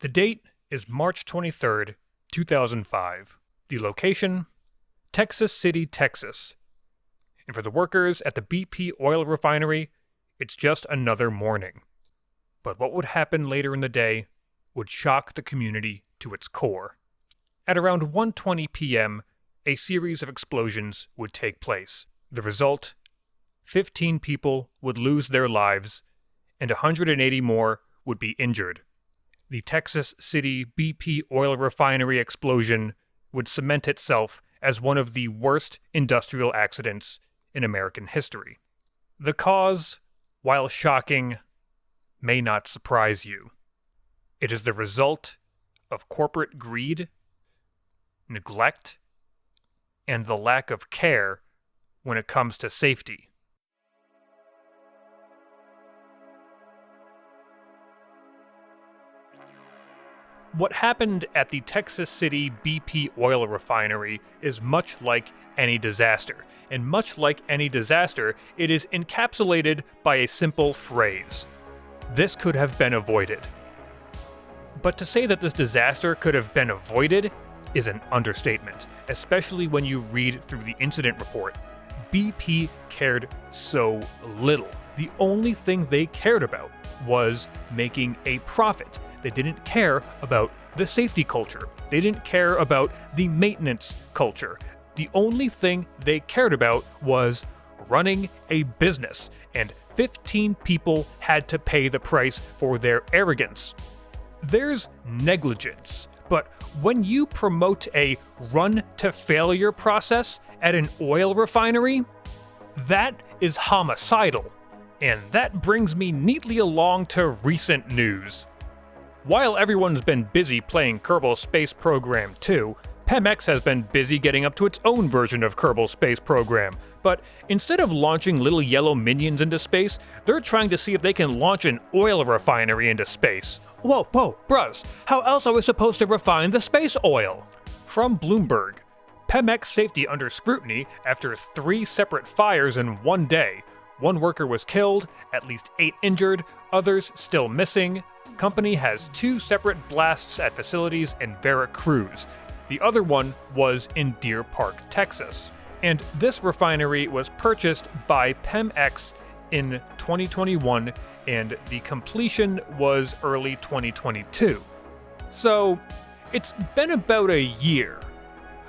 The date is March 23rd, 2005. The location, Texas City, Texas. And for the workers at the BP oil refinery, it's just another morning. But what would happen later in the day would shock the community to its core. At around 1:20 p.m., a series of explosions would take place. The result, 15 people would lose their lives, and 180 more would be injured. The Texas City BP oil refinery explosion would cement itself as one of the worst industrial accidents in American history. The cause, while shocking, may not surprise you. It is the result of corporate greed, neglect, and the lack of care when it comes to safety. What happened at the Texas City BP oil refinery is much like any disaster, and much like any disaster, it is encapsulated by a simple phrase: this could have been avoided. But to say that this disaster could have been avoided is an understatement, especially when you read through the incident report. BP cared so little. The only thing they cared about was making a profit. They didn't care about the safety culture. They didn't care about the maintenance culture. The only thing they cared about was running a business, and 15 people had to pay the price for their arrogance. There's negligence, but when you promote a run-to-failure process at an oil refinery, that is homicidal. And that brings me neatly along to recent news. While everyone's been busy playing Kerbal Space Program 2, Pemex has been busy getting up to its own version of Kerbal Space Program, but instead of launching little yellow minions into space, they're trying to see if they can launch an oil refinery into space. Whoa, bruz, how else are we supposed to refine the space oil? From Bloomberg, Pemex safety under scrutiny after 3 separate fires in one day. 1 worker was killed, at least 8 injured, others still missing. Company has 2 separate blasts at facilities in Veracruz. The other one was in Deer Park, Texas. And this refinery was purchased by Pemex in 2021, and the completion was early 2022. So, it's been about a year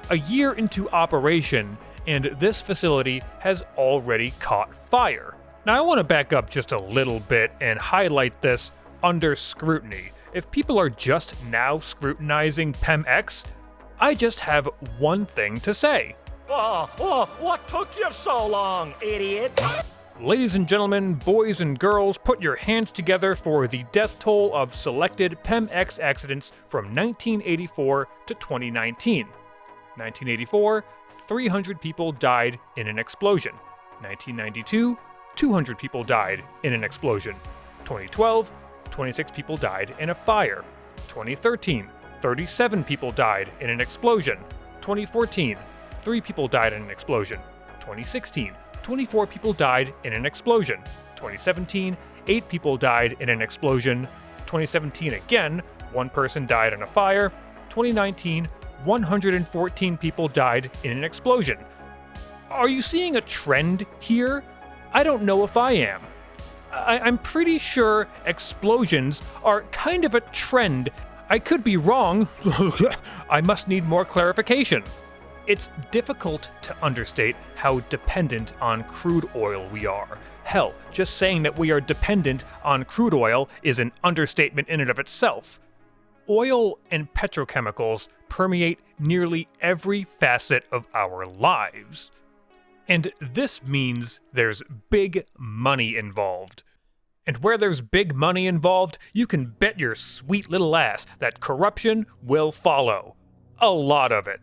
into operation, and this facility has already caught fire. Now, I want to back up just a little bit and highlight this under scrutiny. If people are just now scrutinizing Pemex, I just have one thing to say. What took you so long, idiot? Ladies and gentlemen, boys and girls, put your hands together for the death toll of selected Pemex accidents from 1984 to 2019. 1984, 300 people died in an explosion. 1992, 200 people died in an explosion. 2012, 26 people died in a fire. 2013, 37 people died in an explosion. 2014, 3 people died in an explosion. 2016, 24 people died in an explosion. 2017, 8 people died in an explosion. 2017 again, 1 person died in a fire. 2019, 114 people died in an explosion. Are you seeing a trend here? I don't know if I am. I'm pretty sure explosions are kind of a trend. I could be wrong. I must need more clarification. It's difficult to understate how dependent on crude oil we are. Hell, just saying that we are dependent on crude oil is an understatement in and of itself. Oil and petrochemicals permeate nearly every facet of our lives. And this means there's big money involved. And where there's big money involved, you can bet your sweet little ass that corruption will follow. A lot of it.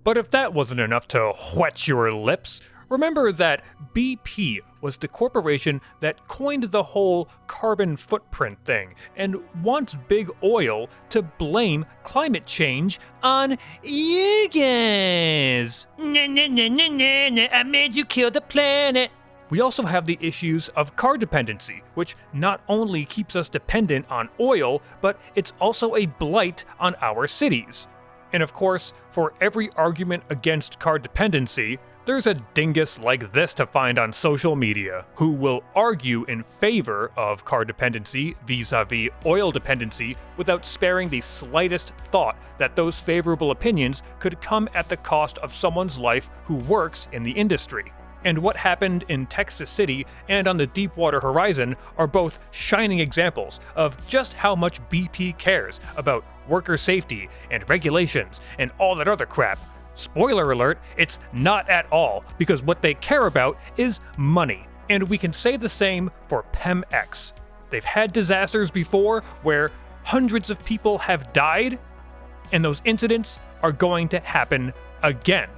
But if that wasn't enough to whet your lips, remember that BP was the corporation that coined the whole carbon footprint thing and wants big oil to blame climate change on you guys. I made you kill the planet. We also have the issues of car dependency, which not only keeps us dependent on oil, but it's also a blight on our cities. And of course, for every argument against car dependency, there's a dingus like this to find on social media who will argue in favor of car dependency vis-a-vis oil dependency without sparing the slightest thought that those favorable opinions could come at the cost of someone's life who works in the industry. And what happened in Texas City and on the Deepwater Horizon are both shining examples of just how much BP cares about worker safety and regulations and all that other crap. Spoiler alert, it's not at all, because what they care about is money. And we can say the same for Pemex. They've had disasters before where hundreds of people have died, and those incidents are going to happen again.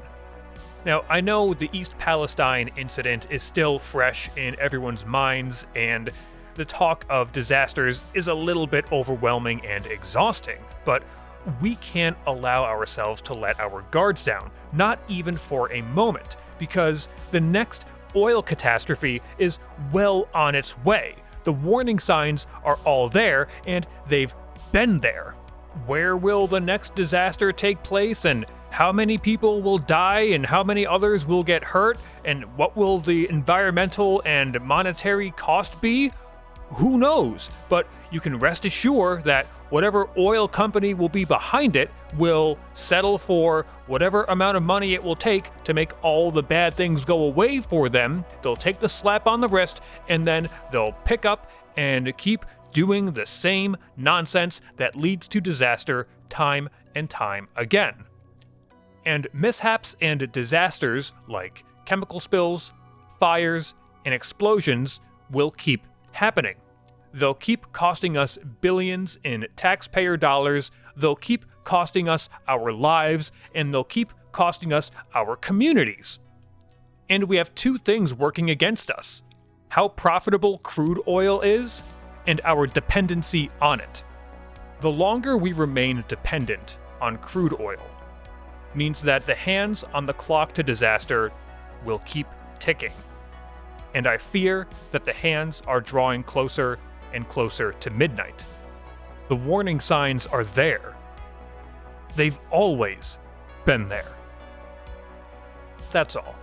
Now, I know the East Palestine incident is still fresh in everyone's minds, and the talk of disasters is a little bit overwhelming and exhausting, but we can't allow ourselves to let our guards down, not even for a moment, because the next oil catastrophe is well on its way. The warning signs are all there, and they've been there. Where will the next disaster take place, and how many people will die, and how many others will get hurt, and what will the environmental and monetary cost be? Who knows? But you can rest assured that whatever oil company will be behind it will settle for whatever amount of money it will take to make all the bad things go away for them. They'll take the slap on the wrist, and then they'll pick up and keep doing the same nonsense that leads to disaster time and time again. And mishaps and disasters like chemical spills, fires, and explosions will keep happening. They'll keep costing us billions in taxpayer dollars, they'll keep costing us our lives, and they'll keep costing us our communities. And we have two things working against us: how profitable crude oil is, and our dependency on it. The longer we remain dependent on crude oil means that the hands on the clock to disaster will keep ticking. And I fear that the hands are drawing closer and closer to midnight. The warning signs are there. They've always been there. That's all.